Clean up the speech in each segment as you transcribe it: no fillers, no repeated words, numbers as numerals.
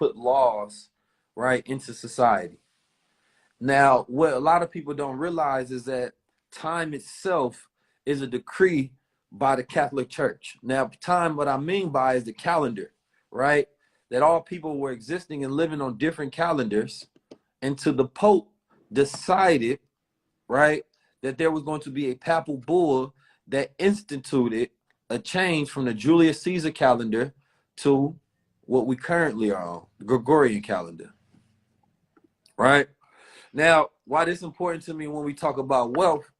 put laws, right, into society. Now, what a lot of people don't realize is that time itself is a decree by the Catholic Church. Now, time, what I mean by is the calendar, right? That all people were existing and living on different calendars until the Pope decided, right, that there was going to be a papal bull that instituted a change from the Julius Caesar calendar to what we currently are on, the Gregorian calendar, right? Now, why this is important to me when we talk about wealth,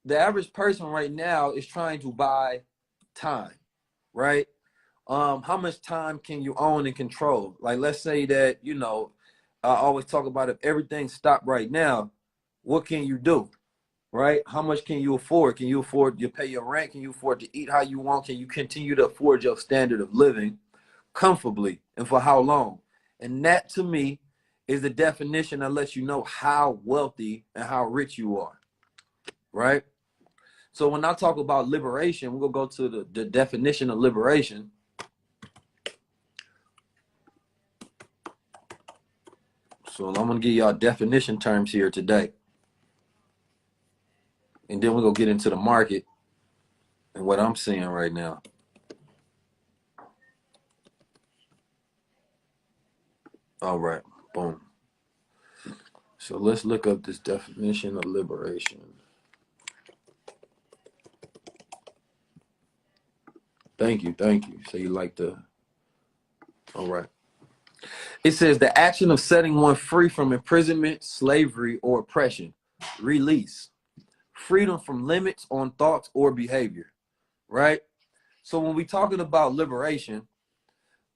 the average person right now is trying to buy time, right? How much time can you own and control? Like, let's say that, you know, I always talk about if everything stopped right now, what can you do, right? How much can you afford? Can you afford to pay your rent? Can you afford to eat how you want? Can you continue to afford your standard of living comfortably, and for how long? And that, to me, is the definition that lets you know how wealthy and how rich you are, right? So when I talk about liberation, we're going to go to the definition of liberation. So I'm going to give y'all definition terms here today. And then we're going to get into the market and what I'm seeing right now. All right, boom. So let's look up this definition of liberation. Thank you. So you like the, all right. It says the action of setting one free from imprisonment, slavery, or oppression. Release. Freedom from limits on thoughts or behavior, right? So when we're talking about liberation,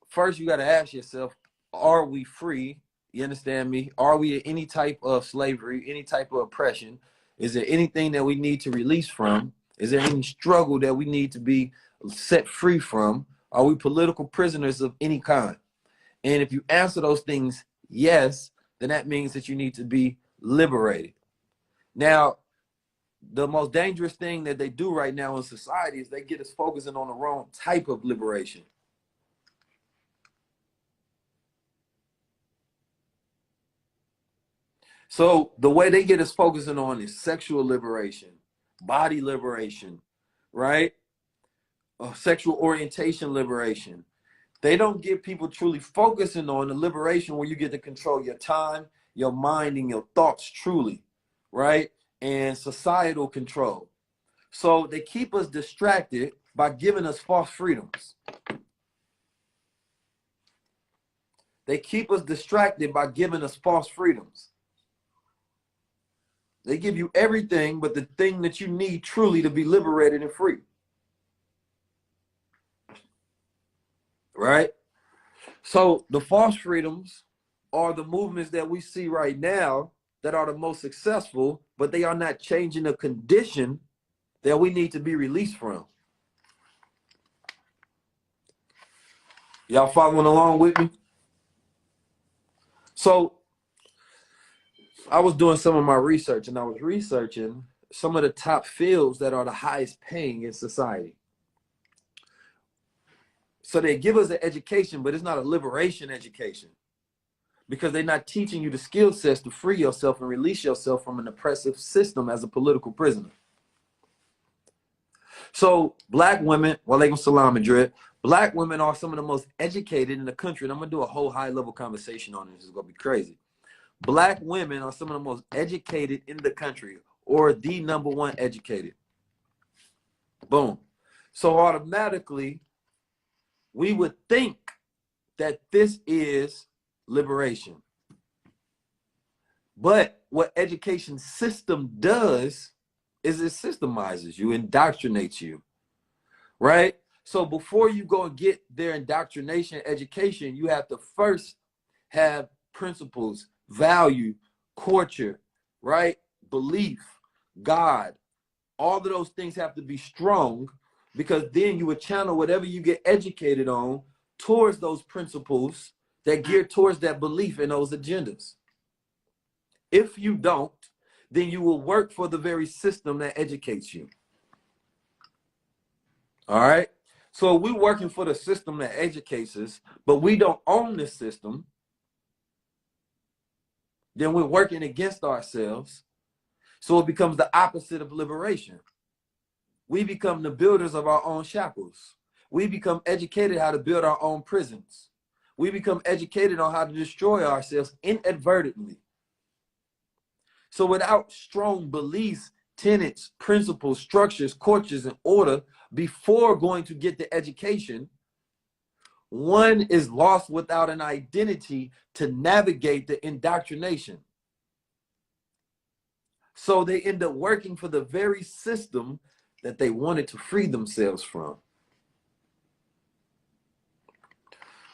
first you got to ask yourself, are we free? You understand me? Are we in any type of slavery, any type of oppression? Is there anything that we need to release from? Is there any struggle that we need to be set free from? Are we political prisoners of any kind? And if you answer those things yes, then that means that you need to be liberated. Now, the most dangerous thing that they do right now in society is they get us focusing on the wrong type of liberation. So the way they get us focusing on is sexual liberation, body liberation, right? Sexual orientation liberation. They don't get people truly focusing on the liberation where you get to control your time, your mind, and your thoughts truly, right? And societal control. So they keep us distracted by giving us false freedoms. They keep us distracted by giving us false freedoms. They give you everything but the thing that you need truly to be liberated and free. Right? So the false freedoms are the movements that we see right now that are the most successful, but they are not changing the condition that we need to be released from. Y'all following along with me? So I was doing some of my research, and I was researching some of the top fields that are the highest paying in society. So they give us an education, but it's not a liberation education, because they're not teaching you the skill sets to free yourself and release yourself from an oppressive system as a political prisoner. So black women, walaikum salam, Madrid, black women are some of the most educated in the country. And I'm going to do a whole high level conversation on this. It's going to be crazy. Black women are some of the most educated in the country, or the number one educated. Boom. So automatically, we would think that this is liberation. But what education system does is it systemizes you, indoctrinates you, right? So before you go and get their indoctrination education, you have to first have principles, value, culture, right? Belief, God. All of those things have to be strong, because then you would channel whatever you get educated on towards those principles that gear towards that belief and those agendas. If you don't, then you will work for the very system that educates you. All right? So we're working for the system that educates us, but we don't own the system, then we're working against ourselves. So it becomes the opposite of liberation. We become the builders of our own shackles. We become educated how to build our own prisons. We become educated on how to destroy ourselves inadvertently. So without strong beliefs, tenets, principles, structures, cultures, and order before going to get the education, one is lost without an identity to navigate the indoctrination. So they end up working for the very system that they wanted to free themselves from.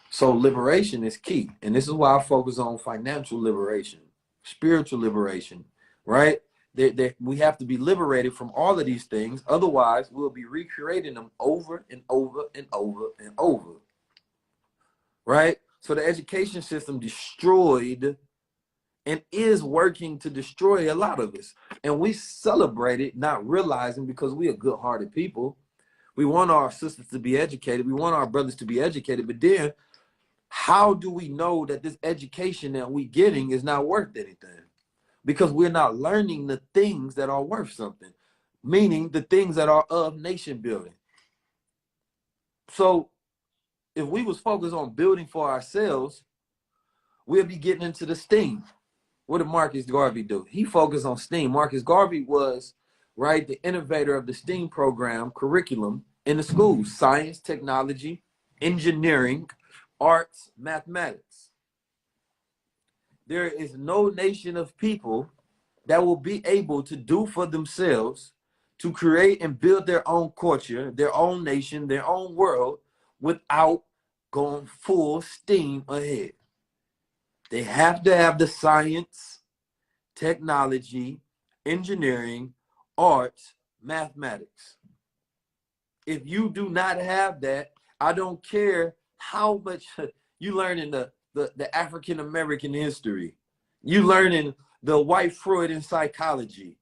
So liberation is key. And this is why I focus on financial liberation, spiritual liberation, right? We have to be liberated from all of these things. Otherwise, we'll be recreating them over and over and over and over, right? So the education system destroyed and is working to destroy a lot of us. And we celebrate it, not realizing, because we are good-hearted people. We want our sisters to be educated. We want our brothers to be educated. But then how do we know that this education that we're getting is not worth anything? Because we're not learning the things that are worth something, meaning the things that are of nation building. So if we was focused on building for ourselves, we'll be getting into the STEAM. What did Marcus Garvey do? He focused on STEAM. Marcus Garvey was, right, the innovator of the STEAM program curriculum in the schools: science, technology, engineering, arts, mathematics. There is no nation of people that will be able to do for themselves, to create and build their own culture, their own nation, their own world, without going full steam ahead. They have to have the science, technology, engineering, arts, mathematics. If you do not have that, I don't care how much you learn in the African American history, you learning the white Freudian psychology.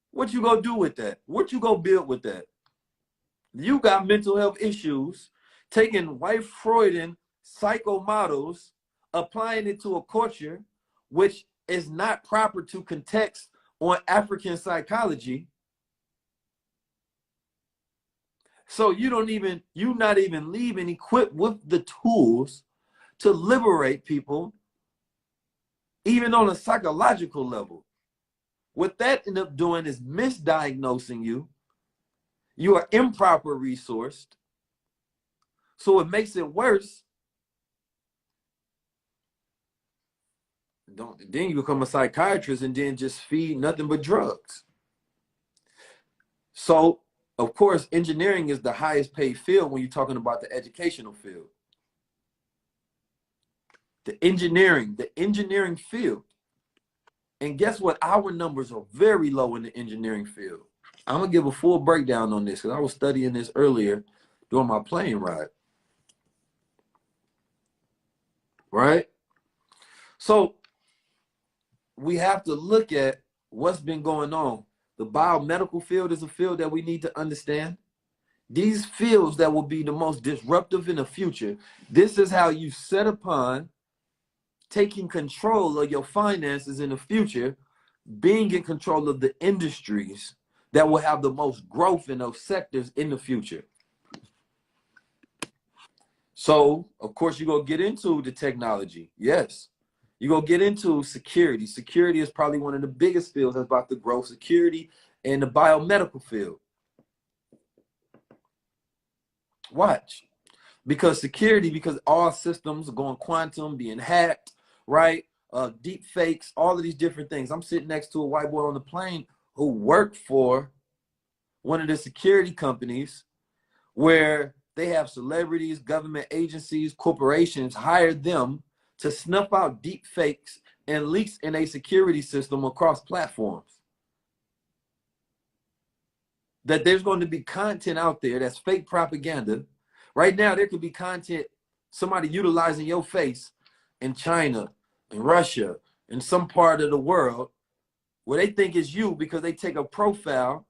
What you gonna do with that? What you gonna build with that? You got mental health issues, taking white Freudian psycho models, applying it to a culture which is not proper to context on African psychology. So you're not even leaving equipped with the tools to liberate people, even on a psychological level. What that end up doing is misdiagnosing you. You are improper resourced. So it makes it worse. Then you become a psychiatrist and then just feed nothing but drugs. So, of course, engineering is the highest paid field when you're talking about the educational field. The engineering field. And guess what? Our numbers are very low in the engineering field. I'm going to give a full breakdown on this because I was studying this earlier during my plane ride. Right? So we have to look at what's been going on. The biomedical field is a field that we need to understand. These fields that will be the most disruptive in the future. This is how you set upon taking control of your finances in the future, being in control of the industries that will have the most growth in those sectors in the future. So, of course, you're going to get into the technology. Yes. You're going to get into security. Security is probably one of the biggest fields that's about to grow. Security and the biomedical field. Watch. Because all systems are going quantum, being hacked, right? Deep fakes, all of these different things. I'm sitting next to a white boy on the plane who worked for one of the security companies where they have celebrities, government agencies, corporations hire them to snuff out deep fakes and leaks in a security system across platforms. That there's going to be content out there that's fake propaganda. Right now, there could be content, somebody utilizing your face in China, in Russia, in some part of the world where they think it's you because they take a profile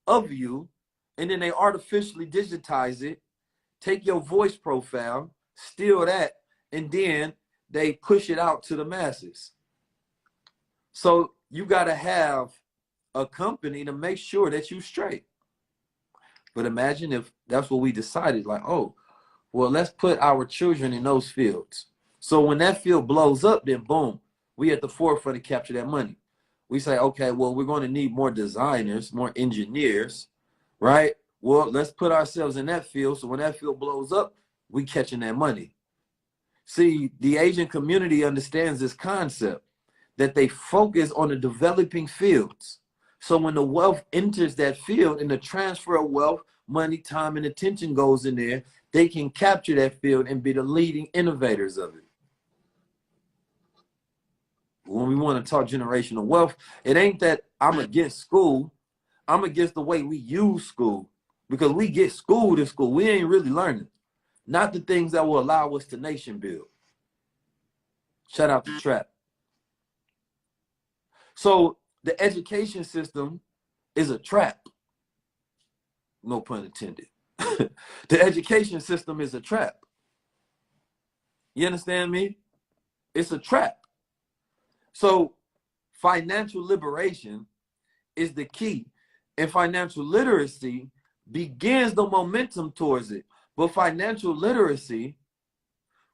of you and then they artificially digitize it, take your voice profile, steal that, and then they push it out to the masses. So you got to have a company to make sure that you straight. But imagine if that's what we decided, like, oh, well, let's put our children in those fields. So when that field blows up, then boom, we at the forefront to capture that money. We say, okay, well, we're going to need more designers, more engineers, right? Well, let's put ourselves in that field. So when that field blows up, we catching that money. See, the Asian community understands this concept that they focus on the developing fields. So when the wealth enters that field and the transfer of wealth, money, time, and attention goes in there, they can capture that field and be the leading innovators of it. When we want to talk generational wealth, it ain't that I'm against school. I'm against the way we use school, because we get schooled in school. We ain't really learning. Not the things that will allow us to nation build. Shout out to Trap. So the education system is a trap. No pun intended. The education system is a trap. You understand me? It's a trap. So financial liberation is the key. And financial literacy begins the momentum towards it. But financial literacy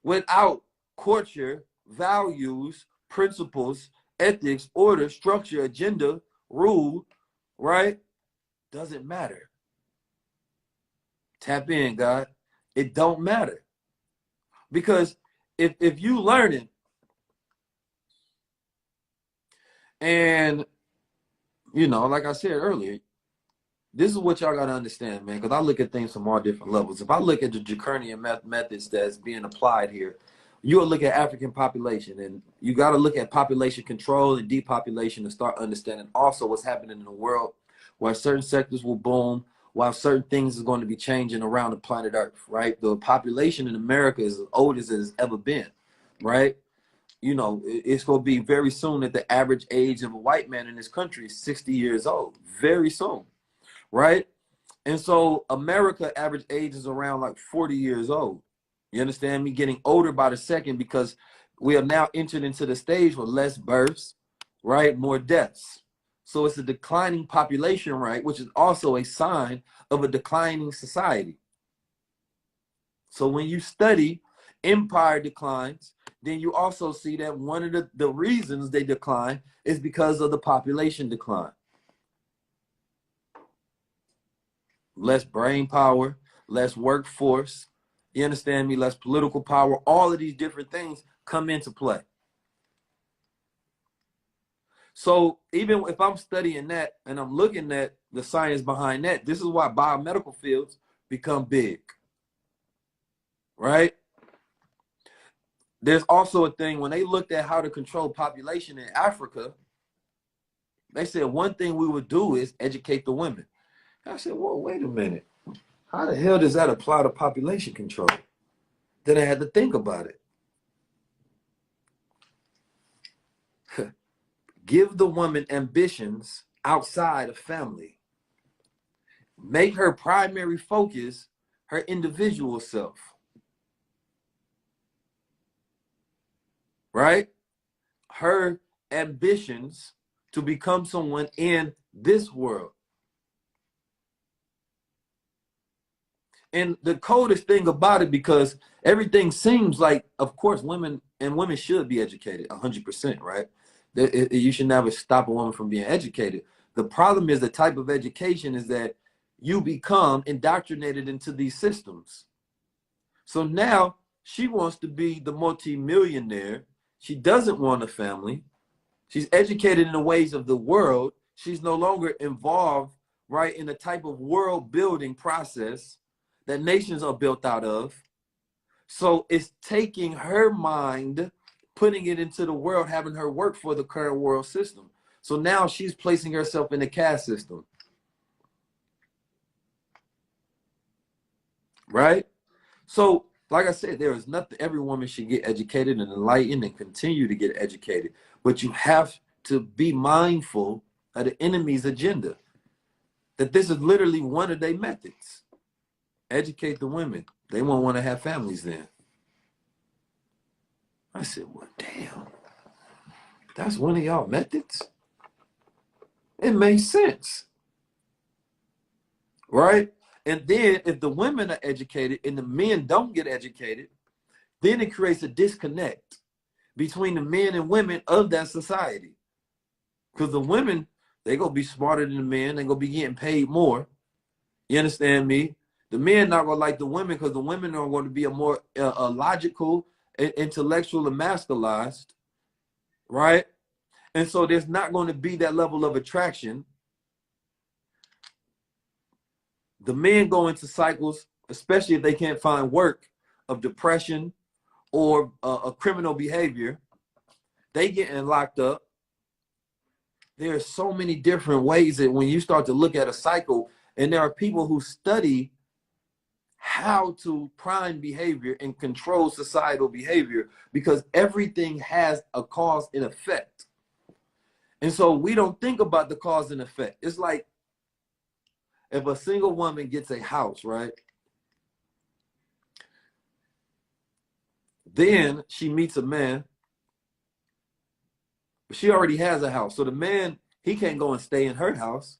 without culture, values, principles, ethics, order, structure, agenda, rule, right, doesn't matter. Tap in, God. It don't matter. Because if you learning and, you know, like I said earlier, this is what y'all got to understand, man, because I look at things from all different levels. If I look at the draconian methods that's being applied here, you'll look at African population, and you got to look at population control and depopulation to start understanding also what's happening in the world, where certain sectors will boom, while certain things is going to be changing around the planet Earth, right? The population in America is as old as it has ever been, right? You know, it's going to be very soon that the average age of a white man in this country is 60 years old, very soon, right? And so America average age is around like 40 years old. You understand me? Getting older by the second, because we have now entered into the stage with less births, right? More deaths. So it's a declining population, right? Which is also a sign of a declining society. So when you study empire declines, then you also see that one of the reasons they decline is because of the population decline. Less brain power, less workforce, you understand me, less political power, all of these different things come into play. So even if I'm studying that and I'm looking at the science behind that, this is why biomedical fields become big, right? There's also a thing, when they looked at how to control population in Africa, they said one thing we would do is educate the women. I said, well, wait a minute. How the hell does that apply to population control? Then I had to think about it. Give the woman ambitions outside of family. Make her primary focus her individual self. Right? Her ambitions to become someone in this world. And the coldest thing about it, because everything seems like, of course, women should be educated 100%, right? You should never stop a woman from being educated. The problem is the type of education is that you become indoctrinated into these systems. So now she wants to be the multi-millionaire. She doesn't want a family. She's educated in the ways of the world. She's no longer involved, right, in the type of world building process that nations are built out of. So it's taking her mind, putting it into the world, having her work for the current world system. So now she's placing herself in the caste system. Right? So, like I said, there is nothing, every woman should get educated and enlightened and continue to get educated. But you have to be mindful of the enemy's agenda. that this is literally one of their methods. Educate the women. They won't want to have families then. I said, well, damn. That's one of y'all methods? It makes sense. Right? And then if the women are educated and the men don't get educated, then it creates a disconnect between the men and women of that society. Because the women, they gonna be smarter than the men. They gonna be getting paid more. You understand me? The men not gonna like the women because the women are going to be a more logical, intellectual, and masculized, right? And so there's not going to be that level of attraction. The men go into cycles, especially if they can't find work, of depression or a criminal behavior. They getting locked up. There are so many different ways that when you start to look at a cycle, and there are people who study how to prime behavior and control societal behavior, because everything has a cause and effect. And so we don't think about the cause and effect. It's like if a single woman gets a house, right? Then she meets a man. She already has a house. So the man, he can't go and stay in her house,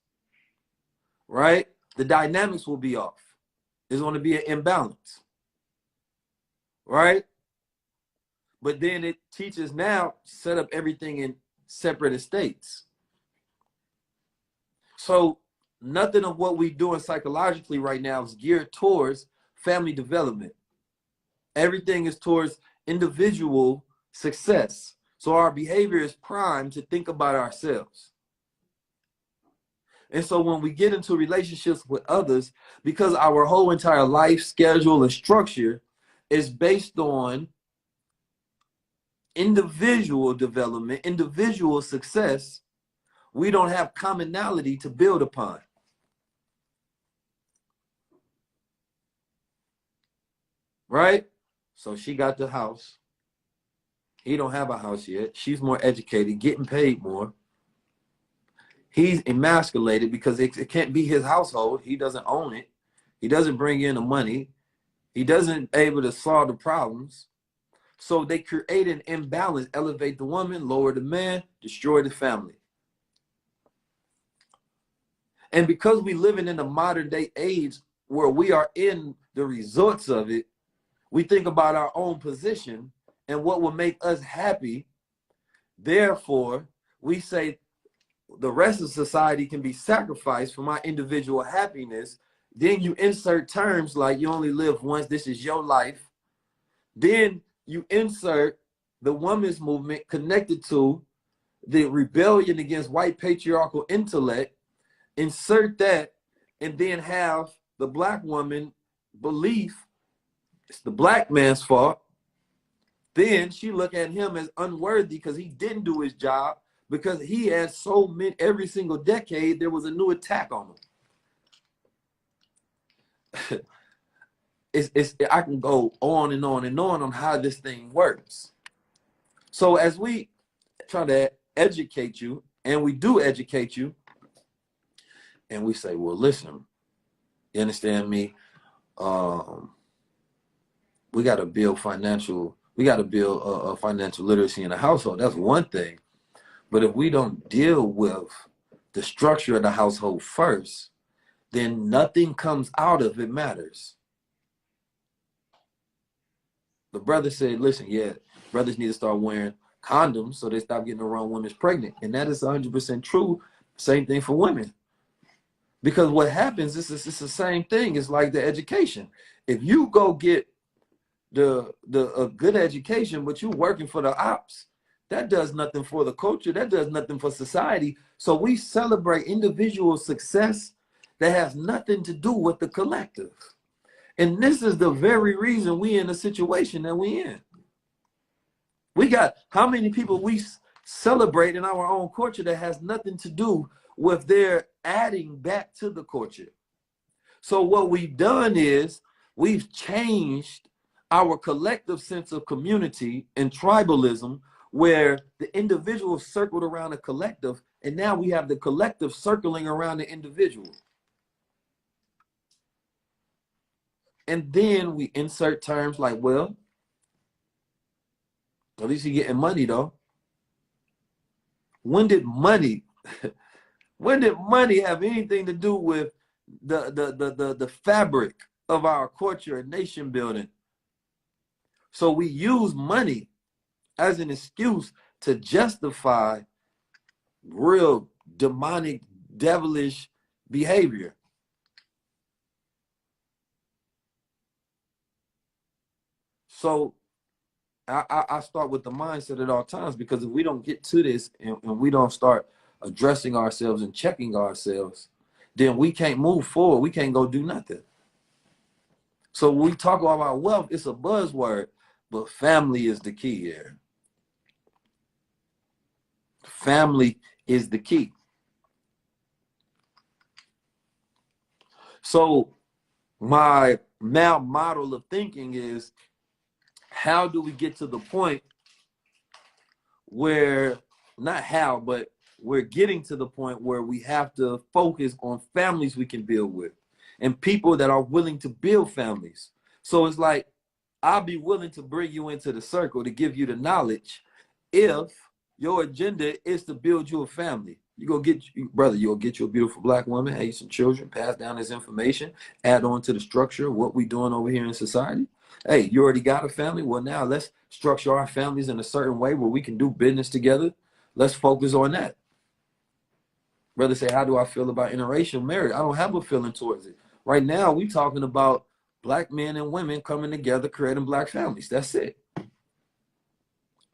right? The dynamics will be off. There's going to be an imbalance, right? But then it teaches now set up everything in separate estates. So nothing of what we're doing psychologically right now is geared towards family development. Everything is towards individual success. So our behavior is primed to think about ourselves. And so when we get into relationships with others, because our whole entire life schedule and structure is based on individual development, individual success, we don't have commonality to build upon. Right? So she got the house. He don't have a house yet. She's more educated, getting paid more. He's emasculated because it can't be his household. He doesn't own it. He doesn't bring in the money. He doesn't able to solve the problems. So they create an imbalance, elevate the woman, lower the man, destroy the family. And because we living in a modern day age where we are in the results of it, we think about our own position and what will make us happy. Therefore, we say the rest of society can be sacrificed for my individual happiness. Then you insert terms like you only live once, this is your life. Then you insert the women's movement connected to the rebellion against white patriarchal intellect, insert that, and then have the black woman belief it's the black man's fault. Then she look at him as unworthy because he didn't do his job, because he had so many, every single decade, there was a new attack on him. I can go on and on and on how this thing works. So as we try to educate you, and we do educate you, and we say, well, listen, you understand me? We got to build financial literacy in the household. That's one thing. But if we don't deal with the structure of the household first, then nothing comes out of it matters. The brother said, listen, yeah, brothers need to start wearing condoms so they stop getting the wrong women pregnant. And that is 100% true. Same thing for women. Because what happens is it's the same thing. It's like the education. If you go get a good education, but you working for the ops, that does nothing for the culture. That does nothing for society. So we celebrate individual success that has nothing to do with the collective. And this is the very reason we in the situation that we in. We got how many people we celebrate in our own culture that has nothing to do with their adding back to the culture. So what we've done is we've changed our collective sense of community and tribalism, where the individual circled around the collective, and now we have the collective circling around the individual. And then we insert terms like, well, at least you're getting money though. When did money when did money have anything to do with the fabric of our culture and nation building? So we use money as an excuse to justify real demonic, devilish behavior. So I start with the mindset at all times, because if we don't get to this and we don't start addressing ourselves and checking ourselves, then we can't move forward. We can't go do nothing. So when we talk about wealth, it's a buzzword, but family is the key here. Family is the key. So my now model of thinking is, how do we get to the point where, not how, but we're getting to the point where we have to focus on families we can build with and people that are willing to build families. So it's like, I'll be willing to bring you into the circle to give you the knowledge if your agenda is to build you a family. You go get, brother, you'll get you a beautiful black woman, have you some children, pass down this information, add on to the structure of what we're doing over here in society. Hey, you already got a family? Well, now let's structure our families in a certain way where we can do business together. Let's focus on that. Brother say, how do I feel about interracial marriage? I don't have a feeling towards it. Right now, we talking about black men and women coming together, creating black families. That's it.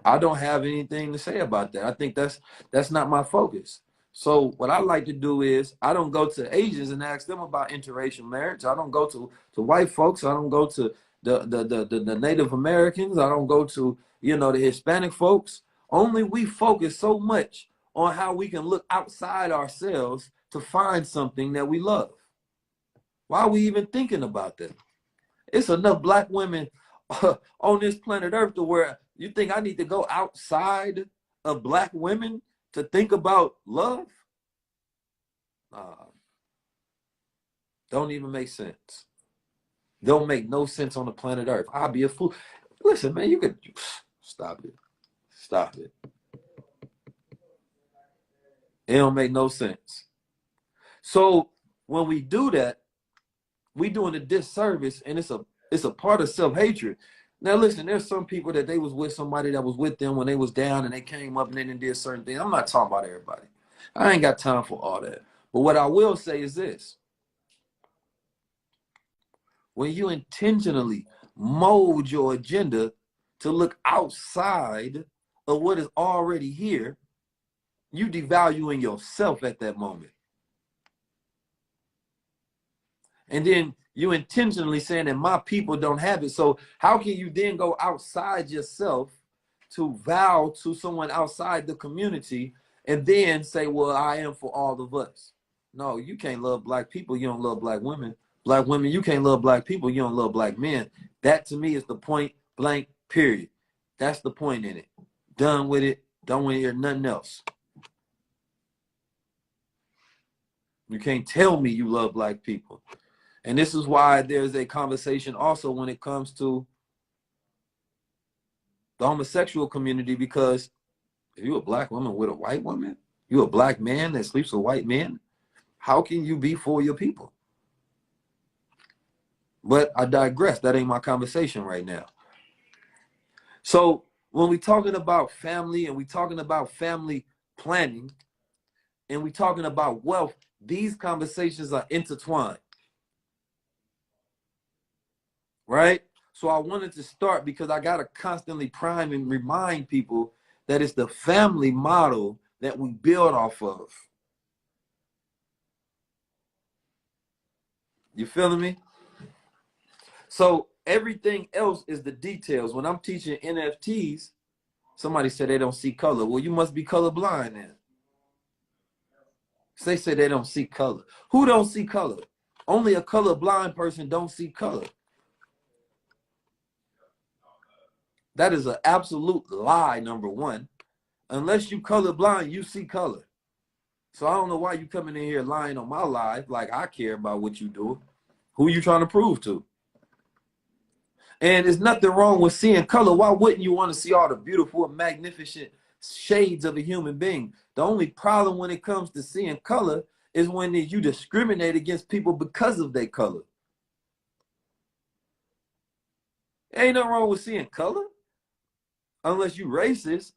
I don't have anything to say about that. I think that's not my focus. So what I like to do is, I don't go to Asians and ask them about interracial marriage. I don't go to white folks. I don't go to the Native Americans. I don't go to, the Hispanic folks. Only we focus so much on how we can look outside ourselves to find something that we love. Why are we even thinking about that? It's enough black women on this planet Earth to where you think I need to go outside of black women to think about love? Don't even make sense. Don't make no sense on the planet Earth. I'll be a fool. Listen, man, you could stop it. Stop it. It don't make no sense. So when we do that, we doing a disservice, and it's a part of self-hatred. Now listen, there's some people that they was with somebody that was with them when they was down, and they came up and they did certain things. I'm not talking about everybody. I ain't got time for all that. But what I will say is this: when you intentionally mold your agenda to look outside of what is already here, you devaluing yourself at that moment. And then you intentionally saying that my people don't have it. So how can you then go outside yourself to vow to someone outside the community and then say, well, I am for all of us? No, you can't love black people. You don't love black women. Black women, you can't love black people. You don't love black men. That to me is the point blank, period. That's the point in it. Done with it. Don't want to hear nothing else. You can't tell me you love black people. And this is why there's a conversation also when it comes to the homosexual community, because if you're a black woman with a white woman, you're a black man that sleeps with white men, how can you be for your people? But I digress. That ain't my conversation right now. So when we're talking about family and we're talking about family planning and we're talking about wealth, these conversations are intertwined. Right? So I wanted to start because I got to constantly prime and remind people that it's the family model that we build off of. You feeling me? So everything else is the details. When I'm teaching NFTs, somebody said they don't see color. Well, you must be colorblind then. They say they don't see color. Who don't see color? Only a colorblind person don't see color. That is an absolute lie, number one. Unless you colorblind, you see color. So I don't know why you coming in here lying on my life like I care about what you do. Who you trying to prove to? And there's nothing wrong with seeing color. Why wouldn't you want to see all the beautiful and magnificent shades of a human being? The only problem when it comes to seeing color is when you discriminate against people because of their color. Ain't nothing wrong with seeing color unless you racist,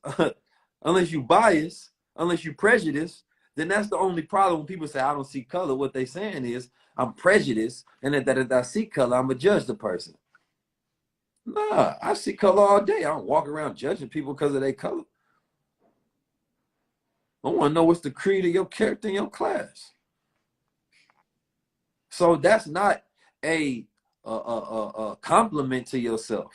unless you bias, unless you prejudice. Then that's the only problem when people say, I don't see color. What they saying is, I'm prejudiced, and that if I see color, I'm going to judge the person. Nah, I see color all day. I don't walk around judging people because of their color. I want to know what's the creed of your character in your class. So that's not a compliment to yourself.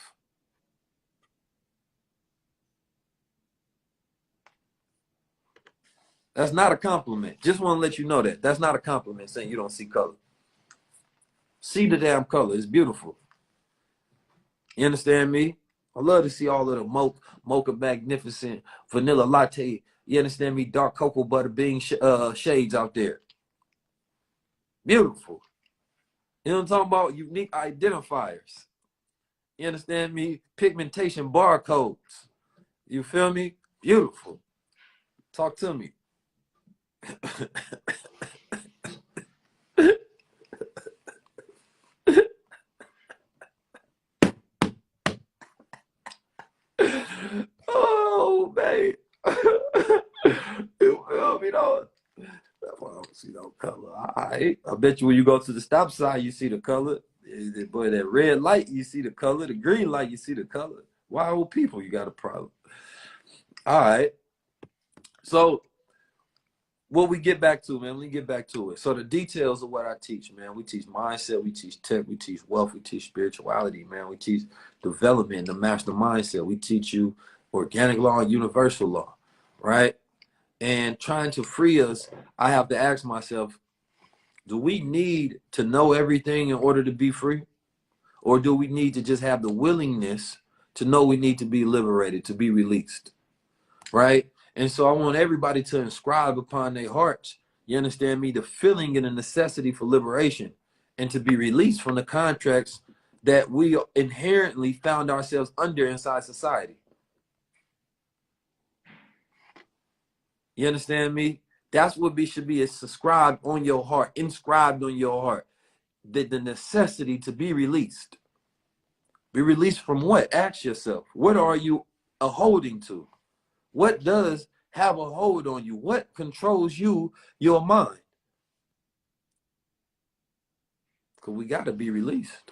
That's not a compliment. Just want to let you know that. That's not a compliment saying you don't see color. See the damn color. It's beautiful. You understand me? I love to see all of the mocha magnificent vanilla latte. You understand me? Dark cocoa butter bean shades out there. Beautiful. You know what I'm talking about? Unique identifiers. You understand me? Pigmentation barcodes. You feel me? Beautiful. Talk to me. Oh, man. You feel me, though? That's why I don't see no color. All right. I bet you when you go to the stop sign, you see the color. Boy, that red light, you see the color. The green light, you see the color. Why old people, you got a problem? All right. So what we get back to, man, let me get back to it. So the details of what I teach, man, we teach mindset, we teach tech, we teach wealth, we teach spirituality, man. We teach development, the master mindset. We teach you organic law and universal law, right? And trying to free us, I have to ask myself, do we need to know everything in order to be free? Or do we need to just have the willingness to know we need to be liberated, to be released, right? And so I want everybody to inscribe upon their hearts, you understand me, the feeling and the necessity for liberation and to be released from the contracts that we inherently found ourselves under inside society. You understand me? That's what should be subscribed on your heart, inscribed on your heart, that the necessity to be released. Be released from what? Ask yourself, what are you holding to? What does have a hold on you? What controls you, your mind? Because we got to be released.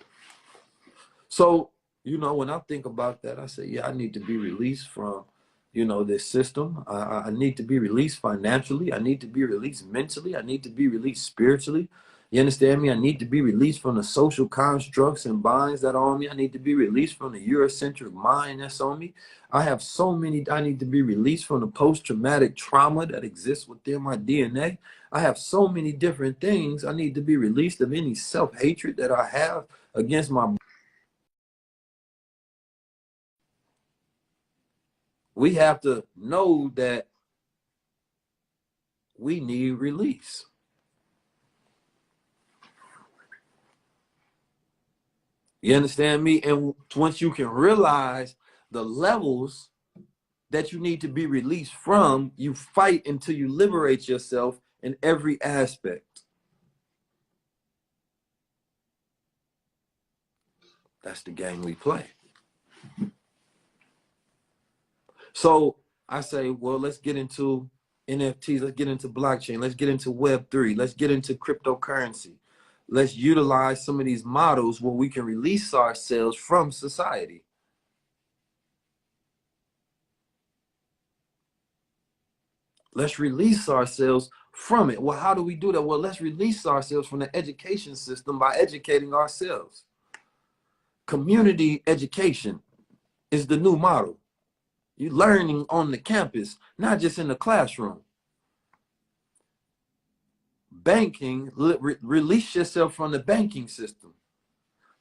So, you know, when I think about that, I say, yeah, I need to be released from, you know, this system. I need to be released financially. I need to be released mentally. I need to be released spiritually. You understand me? I need to be released from the social constructs and binds that are on me. I need to be released from the Eurocentric mind that's on me. I have so many. I need to be released from the post-traumatic trauma that exists within my DNA. I have so many different things. I need to be released of any self-hatred that I have against my. We have to know that we need release. You understand me? And once you can realize the levels that you need to be released from, you fight until you liberate yourself in every aspect. That's the game we play. So I say, well, let's get into NFTs. Let's get into blockchain. Let's get into Web3. Let's get into cryptocurrency. Let's utilize some of these models where we can release ourselves from society. Let's release ourselves from it. Well, how do we do that? Well, let's release ourselves from the education system by educating ourselves. Community education is the new model. You're learning on the campus, not just in the classroom. Banking, release yourself from the banking system.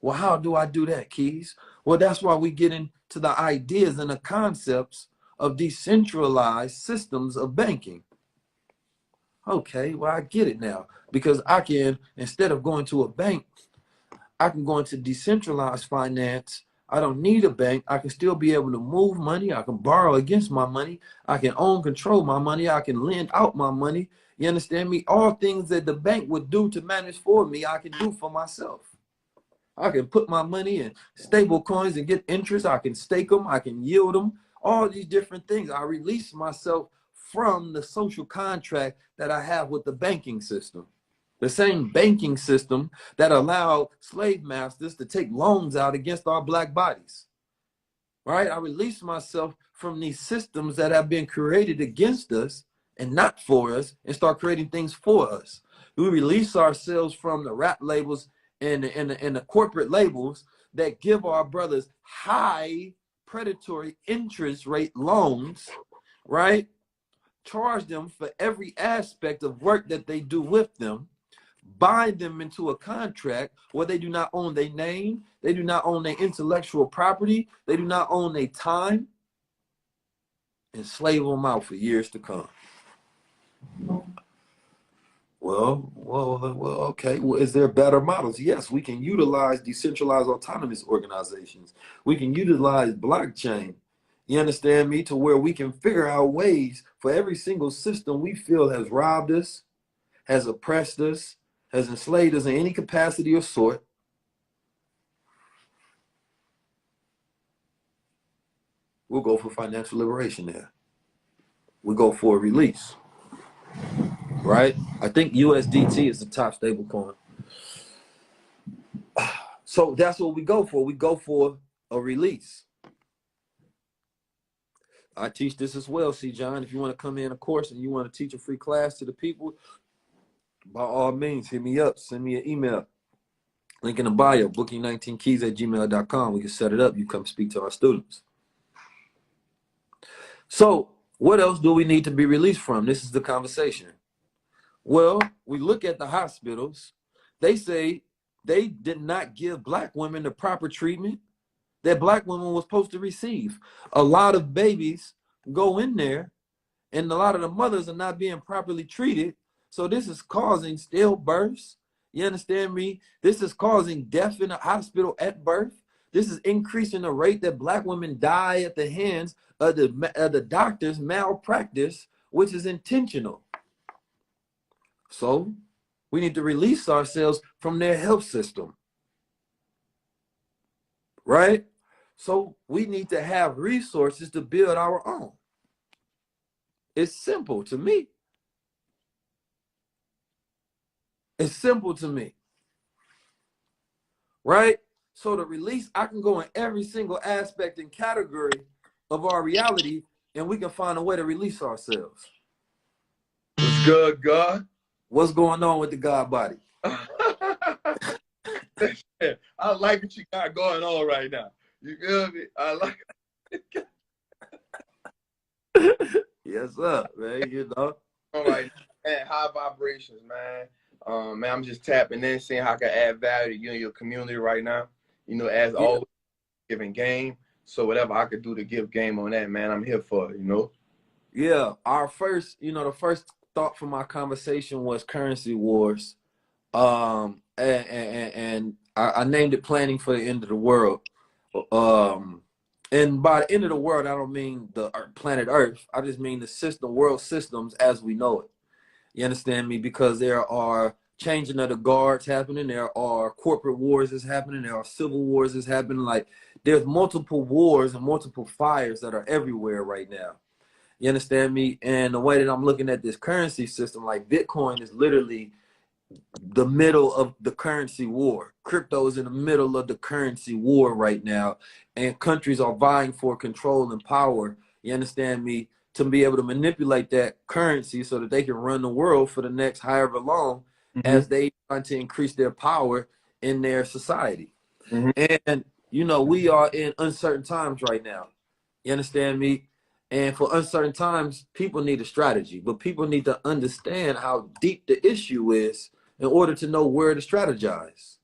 Well, how do I do that, Keys? Well, that's why we get into the ideas and the concepts of decentralized systems of banking. Okay, well, I get it now. Because I can, instead of going to a bank, I can go into decentralized finance I don't need a bank. I can still be able to move money. I can borrow against my money. I can own, control my money. I can lend out my money. You understand me? All things that the bank would do to manage for me, I can do for myself. I can put my money in stable coins and get interest. I can stake them. I can yield them. All these different things. I release myself from the social contract that I have with the banking system. The same banking system that allowed slave masters to take loans out against our black bodies. Right? I release myself from these systems that have been created against us and not for us, and start creating things for us. We release ourselves from the rap labels and the corporate labels that give our brothers high predatory interest rate loans, right? Charge them for every aspect of work that they do with them, bind them into a contract where they do not own their name, they do not own their intellectual property, they do not own their time, and slave them out for years to come. Well, okay. Well, is there better models? Yes, we can utilize decentralized autonomous organizations. We can utilize blockchain. You understand me? To where we can figure out ways for every single system we feel has robbed us, has oppressed us, has enslaved us in any capacity or sort. We'll go for financial liberation there. We go for a release. Right? I think USDT is the top stable coin. So that's what we go for. We go for a release. I teach this as well, see, John. If you want to come in a course and you want to teach a free class to the people, by all means, hit me up. Send me an email. Link in the bio, booking19keys@gmail.com. We can set it up. You come speak to our students. So what else do we need to be released from? This is the conversation. Well, we look at the hospitals. They say they did not give black women the proper treatment that black women was supposed to receive. A lot of babies go in there, and a lot of the mothers are not being properly treated. So this is causing stillbirths. You understand me? This is causing death in the hospital at birth. This is increasing the rate that black women die at the hands of the doctor's malpractice, which is intentional. So we need to release ourselves from their health system. Right? So we need to have resources to build our own. It's simple to me. It's simple to me. Right? So to release, I can go in every single aspect and category of our reality, and we can find a way to release ourselves. What's good, God? What's going on with the God body? I like what you got going on right now. You feel me? I like it. Yes, sir, man. You know. All right, man. High vibrations, man. Man, I'm just tapping in, seeing how I can add value to you and your community right now. You know, as always, giving game. So whatever I could do to give game on that, man, I'm here for it, you know? Yeah. Our first, the first thought from our conversation was currency wars. And I named it planning for the end of the world. And by the end of the world, I don't mean the planet Earth. I just mean the system, world systems as we know it. You understand me? Because there are changing of the guards happening. There are corporate wars that's happening. There are civil wars that's happening. Like there's multiple wars and multiple fires that are everywhere right now. You understand me? And the way that I'm looking at this currency system, like Bitcoin is literally the middle of the currency war. Crypto is in the middle of the currency war right now. And countries are vying for control and power. You understand me? To be able to manipulate that currency so that they can run the world for the next however long as they try to increase their power in their society. And, we are in uncertain times right now. You understand me? And for uncertain times, people need a strategy, but people need to understand how deep the issue is in order to know where to strategize.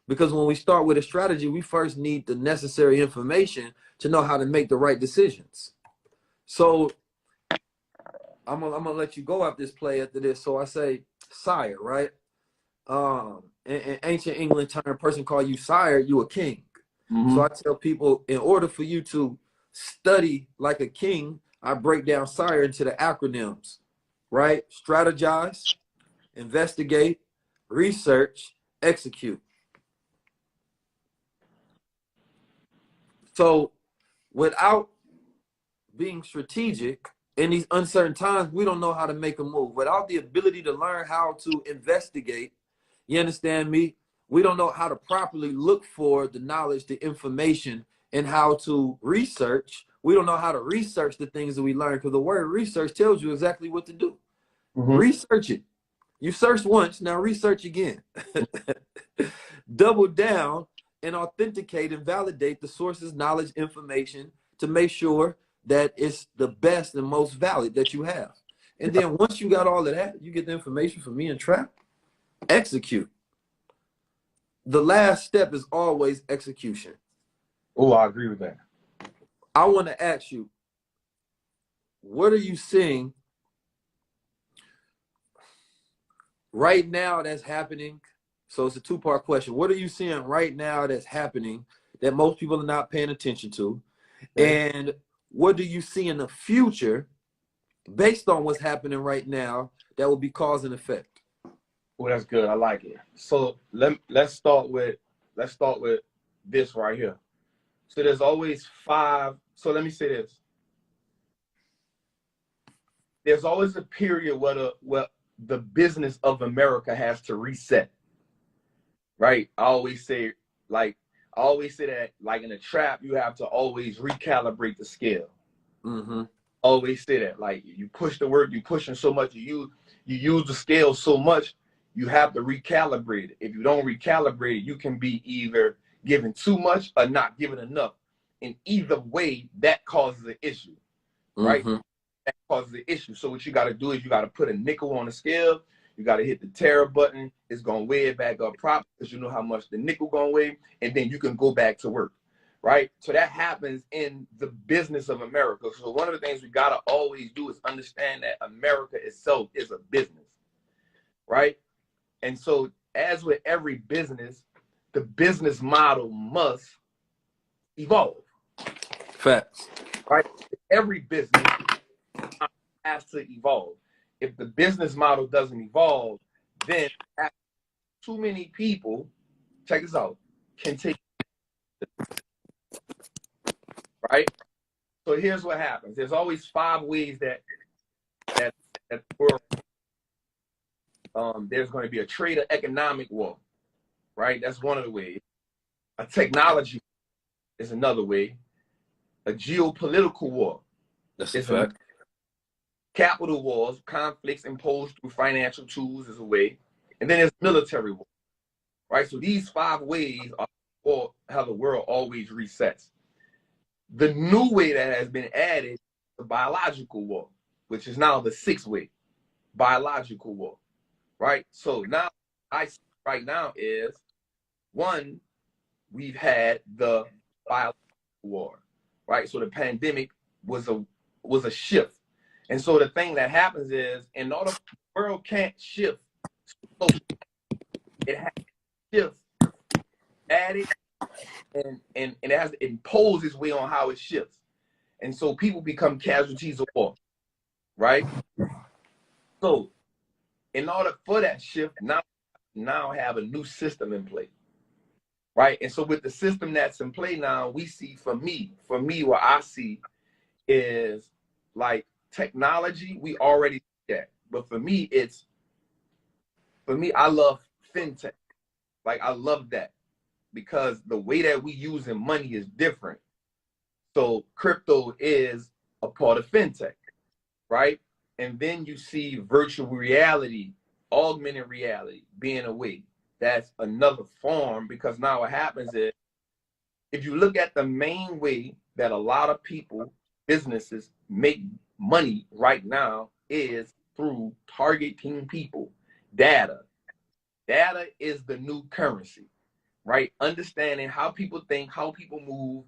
Because when we start with a strategy, we first need the necessary information to know how to make the right decisions. So I'm gonna let you go after this play after this. So I say, sire, right? In ancient England term, person call you sire, you a king. So I tell people, in order for you to study like a king, I break down SIRE into the acronyms, right? Strategize, investigate, research, execute. So without being strategic in these uncertain times, we don't know how to make a move. Without the ability to learn how to investigate, you understand me? We don't know how to properly look for the knowledge, the information, and how to research. We don't know how to research the things that we learn, because the word research tells you exactly what to do. Research it. You searched once, now research again. Double down and authenticate and validate the sources, knowledge, information to make sure that it's the best and most valid that you have. And then once you got all of that, you get the information from me and Trap, execute. The last step is always execution. Oh, I agree with that. I want to ask you, what are you seeing right now that's happening? So it's a two-part question. What are you seeing right now that's happening that most people are not paying attention to? Okay. And what do you see in the future based on what's happening right now that will be cause and effect? Well, that's good. I like it. So let's start with this right here. So there's always 5. So let me say this. There's always a period where the business of America has to reset. Right? I always say that, like in a trap, you have to always recalibrate the scale. Always say that. Like, you push the work, you pushing so much, you use the scale so much, you have to recalibrate it. If you don't recalibrate it, you can be either giving too much or not giving enough. In either way, that causes an issue, right? That causes an issue. So what you got to do is you got to put a nickel on the scale. You got to hit the tare button. It's going to weigh it back up properly because you know how much the nickel going to weigh, and then you can go back to work, right? So that happens in the business of America. So one of the things we got to always do is understand that America itself is a business, right? And so as with every business, the business model must evolve. Facts. Right? Every business has to evolve. If the business model doesn't evolve, then too many people, check this out, can take, right? So here's what happens. There's always 5 ways that the world, there's going to be a trade or economic war, right? That's one of the ways. A technology is another way. A geopolitical war. That's a fact. Capital wars, conflicts imposed through financial tools is a way. And then there's military war, right? So these 5 ways are how the world always resets. The new way that has been added is the biological war, which is now the 6th way, biological war, right? So now I see right now is, 1, we've had the biological war, right? So the pandemic was a shift. And so the thing that happens is, in order, the world can't shift, so it has to shift, added, and it has to impose its way on how it shifts. And so people become casualties of war, right? So in order for that shift, now have a new system in play, right? And so with the system that's in play now, we see, for me, what I see is, like, technology, we already see that. But for me, I love fintech. Like, I love that because the way that we using money is different. So crypto is a part of fintech, right? And then you see virtual reality, augmented reality being a way. That's another form, because now what happens is, if you look at the main way that a lot of people, businesses, make money right now is through targeting people. Data is the new currency, right? Understanding how people think, how people move,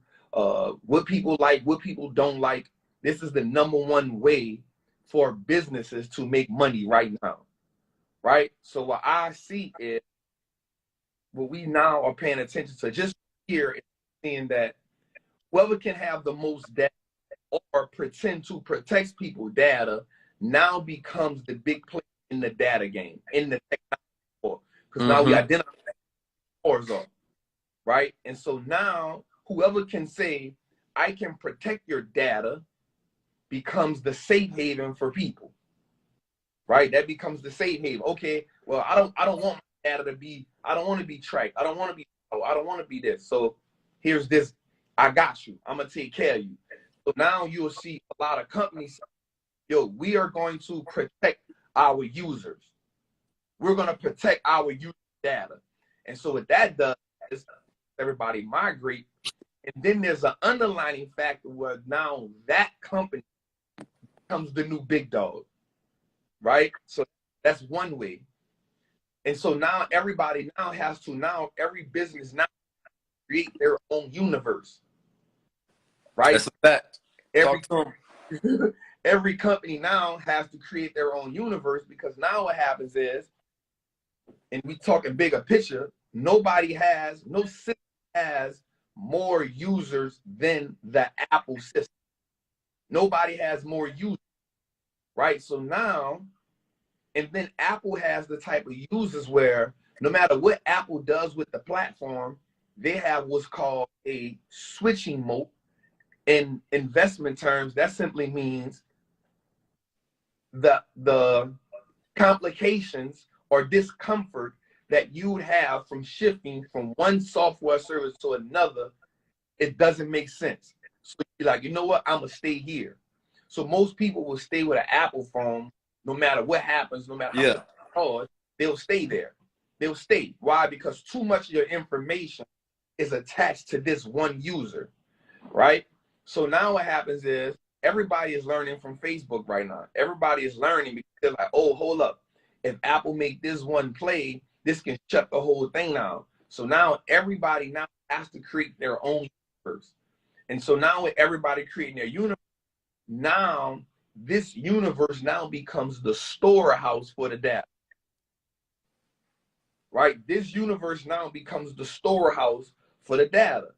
what people like, what people don't like. This is the #1 way for businesses to make money right now, right? So what I see is, what we now are paying attention to just here seeing that whoever can have the most data or pretend to protect people's data now becomes the big player in the data game, in the technology war. Because now we identify wars are, right? And so now whoever can say, I can protect your data becomes the safe haven for people, right? That becomes the safe haven. Okay, well, I don't want my data to be, I don't want to be tracked. I don't want to be, I don't want to be this. So here's this, I got you. I'm going to take care of you. So now you'll see a lot of companies, yo, we are going to protect our users. We're going to protect our user data. And so what that does is everybody migrate. And then there's an underlining factor where now that company becomes the new big dog, right? So that's one way. And so now everybody now has to, now every business now create their own universe, right? That's a fact. Every, every company now has to create their own universe, because now what happens is, and we talking bigger picture, nobody has, no system has more users than the Apple system. Nobody has more users, right? So now, and then Apple has the type of users where no matter what Apple does with the platform, they have what's called a switching mode. In investment terms, that simply means the complications or discomfort that you would have from shifting from one software service to another, it doesn't make sense. So you're like, you know what, I'm gonna stay here. So most people will stay with an Apple phone no matter what happens, no matter how hard, they'll stay there. They'll stay. Why? Because too much of your information is attached to this one user, right? So now what happens is everybody is learning from Facebook right now. Everybody is learning because they're like, oh, hold up. If Apple make this one play, this can shut the whole thing down. So now everybody now has to create their own universe. And so now with everybody creating their universe, now this universe now becomes the storehouse for the data. Right? This universe now becomes the storehouse for the data.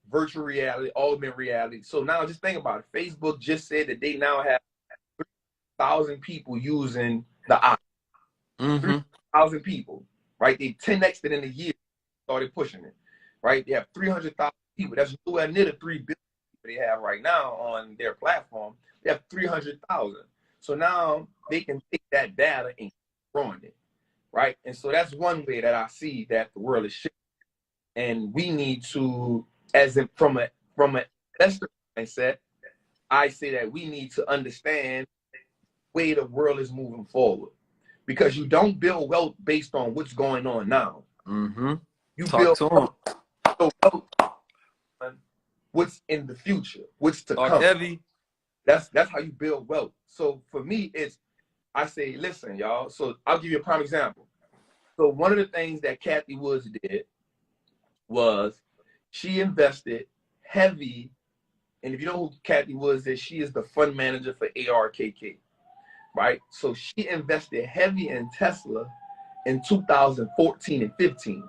Virtual reality, augmented reality. So now just think about it. Facebook just said that they now have 3,000 people using the app. 3,000 people, right? They 10x'd it in a year, started pushing it, right? They have 300,000 people. That's nowhere near the 3 billion people they have right now on their platform. They have 300,000. So now they can take that data and growing it, right? And so that's one way that I see that the world is shifting. And we need to, as in from an investor mindset, I say that we need to understand the way the world is moving forward. Because you don't build wealth based on what's going on now. You build wealth on what's in the future, what's to come. Heavy. That's how you build wealth. So for me, it's, I say, listen, y'all. So I'll give you a prime example. So one of the things that Kathy Woods did was she invested heavy. And if you know who Kathy Woods is, she is the fund manager for ARKK. Right? So she invested heavy in Tesla in 2014 and 15.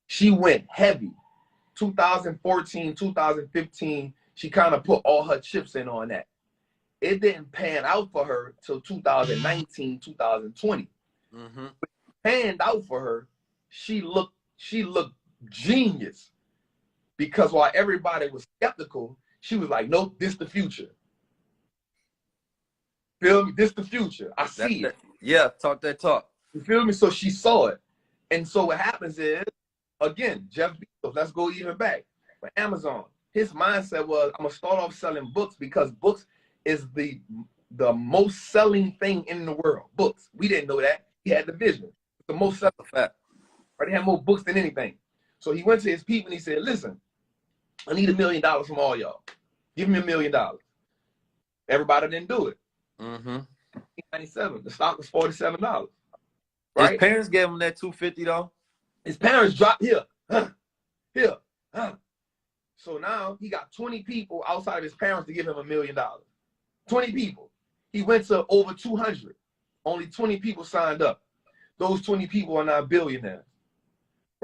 She went heavy. 2014, 2015, she kind of put all her chips in on that. It didn't pan out for her till 2019, 2020. It panned out for her. She looked genius, because while everybody was skeptical, she was like, nope, this the future. Feel me? This the future. I see it. Yeah, talk that talk. You feel me? So she saw it. And so what happens is, again, Jeff Bezos, let's go even back. For Amazon, his mindset was, I'm going to start off selling books because books is the most selling thing in the world. Books. We didn't know that. He had the vision. The most selling fact. Right? He had more books than anything. So he went to his people and he said, listen, I need $1 million from all y'all. Give me $1 million. Everybody didn't do it. 1997, the stock was $47. Right? His parents gave him that $250 though. His parents dropped here. So now he got 20 people outside of his parents to give him $1 million. 20 people. He went to over 200. Only 20 people signed up. Those 20 people are now billionaires.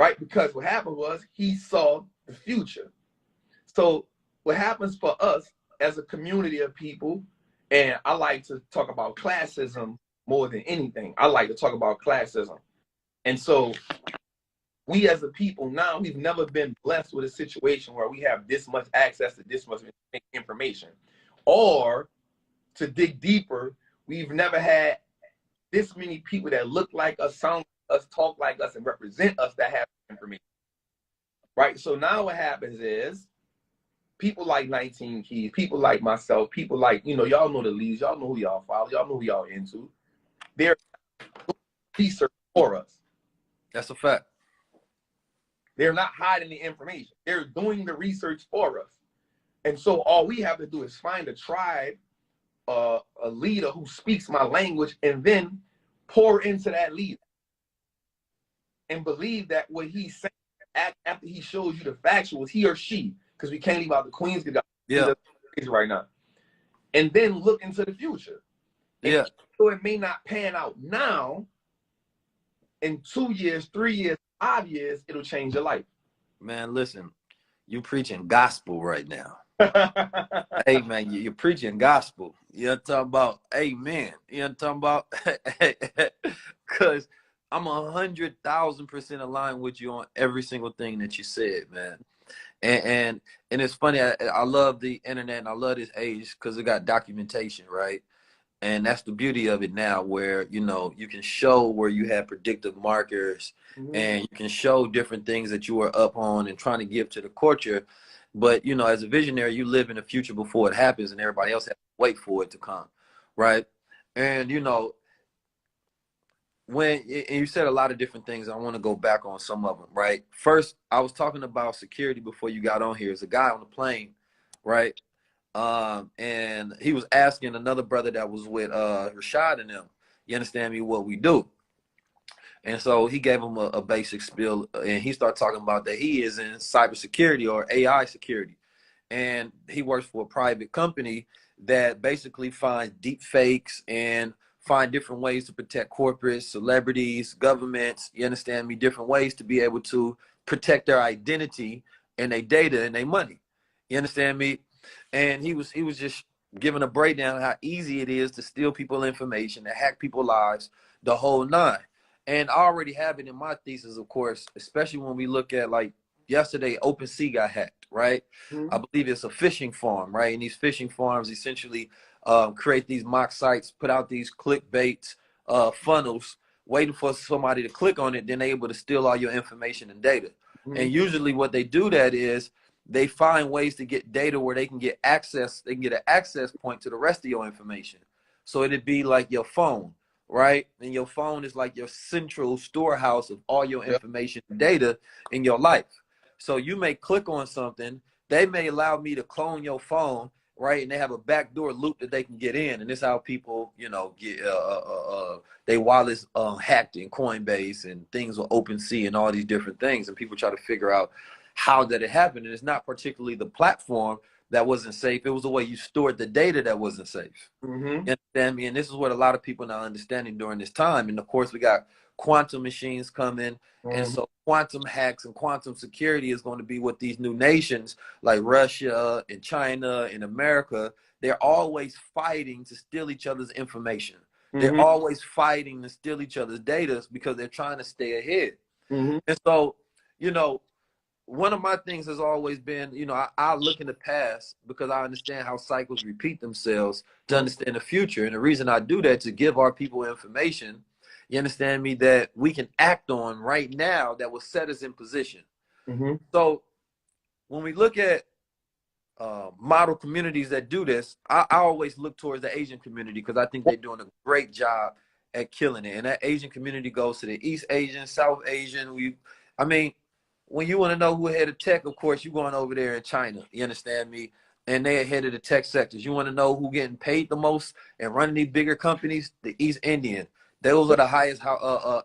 right? Because what happened was he saw the future. So what happens for us as a community of people, and I like to talk about classism more than anything. I like to talk about classism. And so we as a people now, we've never been blessed with a situation where we have this much access to this much information. Or to dig deeper, we've never had this many people that look like us, sound like us, talk like us, and represent us that have information. Right? So now what happens is people like 19 Keys, people like myself, people like, y'all know the leads, y'all know who y'all follow, y'all know who y'all into. They're research for us. That's a fact. They're not hiding the information. They're doing the research for us. And so all we have to do is find a tribe, a leader who speaks my language, and then pour into that leader. And believe that what he's saying after he shows you the factuals, he or she, because we can't leave out the queens right now. And then look into the future. And so it may not pan out now. In 2 years, 3 years, 5 years, it'll change your life. Man, listen, you preaching gospel right now. Hey, man, you're preaching gospel. You're talking about amen. You're talking about, because I'm 100,000% aligned with you on every single thing that you said, man. And it's funny. I love the internet and I love this age because it got documentation, right? And that's the beauty of it now, where, you can show where you have predictive markers, and you can show different things that you are up on and trying to give to the culture. But, as a visionary, you live in the future before it happens, and everybody else has to wait for it to come, right? And, and you said a lot of different things. I want to go back on some of them, right? First, I was talking about security before you got on here. There's a guy on the plane, right? And he was asking another brother that was with Rashad and them, you understand me, what we do. And so he gave him a basic spiel, and he started talking about that he is in cybersecurity or AI security. And he works for a private company that basically finds deep fakes and find different ways to protect corporates, celebrities, governments, you understand me, different ways to be able to protect their identity and their data and their money. You understand me? And he was just giving a breakdown of how easy it is to steal people's information, to hack people's lives, the whole nine. And I already have it in my thesis, of course, especially when we look at, like, yesterday, OpenSea got hacked, right? I believe it's a fishing farm, right? And these fishing farms essentially create these mock sites, put out these clickbait funnels, waiting for somebody to click on it, then they're able to steal all your information and data. And usually what they do that is they find ways to get data where they can get access, they can get an access point to the rest of your information. So it'd be like your phone, right? And your phone is like your central storehouse of all your information and data in your life. So you may click on something, they may allow me to clone your phone, right? And they have a backdoor loop that they can get in. And this is how people, get they wallets hacked in Coinbase and things with OpenSea and all these different things. And people try to figure out how did it happen. And it's not particularly the platform that wasn't safe. It was the way you stored the data that wasn't safe. You understand me? And this is what a lot of people are not understanding during this time. And of course, we got quantum machines coming. And so quantum hacks and quantum security is going to be what these new nations like Russia and China and America, they're always fighting to steal each other's information. They're always fighting to steal each other's data because they're trying to stay ahead. And so, one of my things has always been, I look in the past because I understand how cycles repeat themselves to understand the future. And the reason I do that, to give our people information, you understand me, that we can act on right now that will set us in position. So when we look at model communities that do this, I always look towards the Asian community because I think they're doing a great job at killing it. And that Asian community goes to the East Asian, South Asian. When you want to know who ahead of tech, of course, you're going over there in China. You understand me? And they're ahead of the tech sectors. You want to know who getting paid the most and running these bigger companies? The East Indian. Those are the highest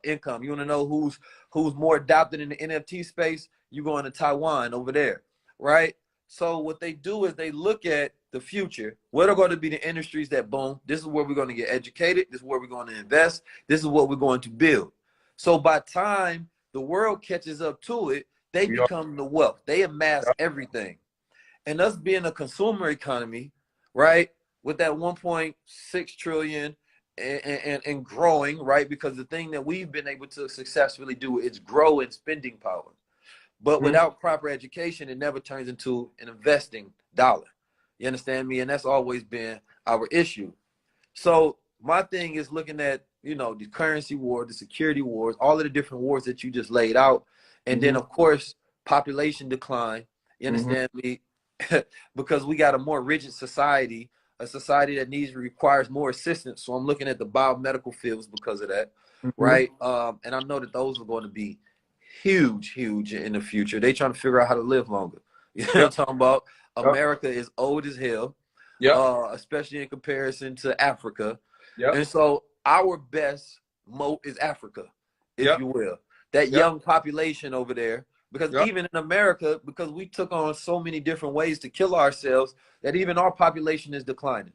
income. You want to know who's more adopted in the NFT space? You going to Taiwan over there, right? So what they do is they look at the future. What are going to be the industries that boom? This is where we're going to get educated. This is where we're going to invest. This is what we're going to build. So by time the world catches up to it, they Yeah. become the wealth. They amass everything. And us being a consumer economy, right, with that 1.6 trillion and growing, right, because the thing that we've been able to successfully do is grow in spending power. But Mm-hmm. without proper education, it never turns into an investing dollar. You understand me? And that's always been our issue. So my thing is looking at, you know, the currency war, the security wars, all of the different wars that you just laid out. And then, Mm-hmm. of course, population decline. You Mm-hmm. understand me? Because we got a more rigid society, a society that requires more assistance. So I'm looking at the biomedical fields because of that, Mm-hmm. right? And I know that those are going to be huge, huge in the future. They trying to figure out how to live longer. You know what I'm Yep. talking about? Yep. America is old as hell, Yep. especially in comparison to Africa. Yep. And so our best moat is Africa, if Yep. you will. That Yep. young population over there. Because Yep. even in America, because we took on so many different ways to kill ourselves, that even our population is declining.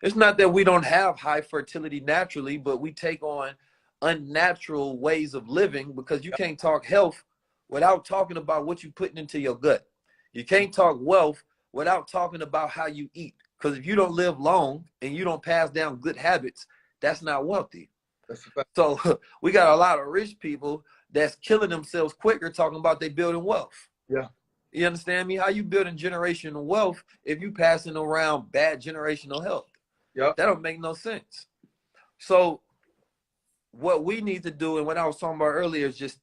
It's not that we don't have high fertility naturally, but we take on unnatural ways of living because you can't talk health without talking about what you're putting into your gut. You can't talk wealth without talking about how you eat. Because if you don't live long and you don't pass down good habits, that's not wealthy. That's a fact. So we got a lot of rich people that's killing themselves quicker talking about they building wealth. Yeah. You understand me? How you building generational wealth if you passing around bad generational health? Yep. That don't make no sense. So what we need to do, and what I was talking about earlier, is just